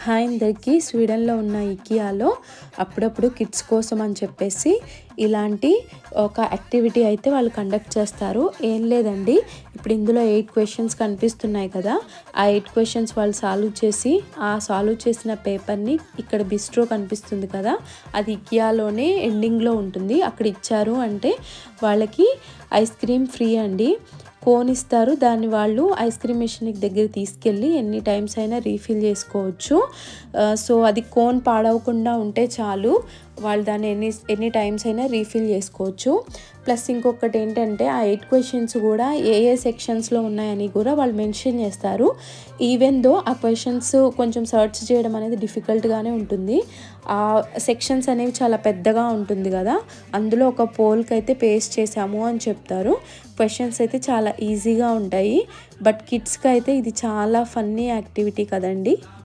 Hi అందరికీ. స్వీడన్లో ఉన్న ఇకియాలో అప్పుడప్పుడు కిడ్స్ కోసం అని చెప్పేసి ఇలాంటి ఒక యాక్టివిటీ అయితే వాళ్ళు కండక్ట్ చేస్తారు. ఏం లేదండి, ఇప్పుడు ఇందులో 8 క్వశ్చన్స్ కనిపిస్తున్నాయి కదా, ఆ 8 క్వశ్చన్స్ వాళ్ళు సాల్వ్ చేసి ఆ సాల్వ్ చేసిన పేపర్ని ఇక్కడ బిస్ట్రో కనిపిస్తుంది కదా, అది ఇకియాలోనే ఎండింగ్లో ఉంటుంది. అక్కడ ఇచ్చారు అంటే వాళ్ళకి ఐస్ క్రీమ్ ఫ్రీ అండి. కోన్ ఇస్తారు, దాన్ని వాళ్ళు ఐస్ క్రీమ్ మెషిన్ దగ్గర తీసుకెళ్ళి ఎన్ని టైమ్స్ అయినా రీఫిల్ చేసుకోవచ్చు. సో అది కోన్ పాడవకుండా ఉంటే చాలు, వాళ్ళు దాన్ని ఎన్ని టైమ్స్ అయినా రీఫిల్ చేసుకోవచ్చు. ప్లస్ ఇంకొకటి ఏంటంటే ఆ 8 క్వశ్చన్స్ కూడా ఏ సెక్షన్స్లో ఉన్నాయని కూడా వాళ్ళు మెన్షన్ చేస్తారు. ఈవెన్ దో ఆ క్వశ్చన్స్ కొంచెం సర్చ్ చేయడం అనేది డిఫికల్ట్గానే ఉంటుంది. ఆ సెక్షన్స్ అనేవి చాలా పెద్దగా ఉంటుంది కదా, అందులో ఒక పోల్కి అయితే పేస్ట్ చేసాము అని చెప్తారు. క్వశ్చన్స్ అయితే చాలా ఈజీగా ఉంటాయి, బట్ కిడ్స్కి అయితే ఇది చాలా ఫన్నీ యాక్టివిటీ కదండి.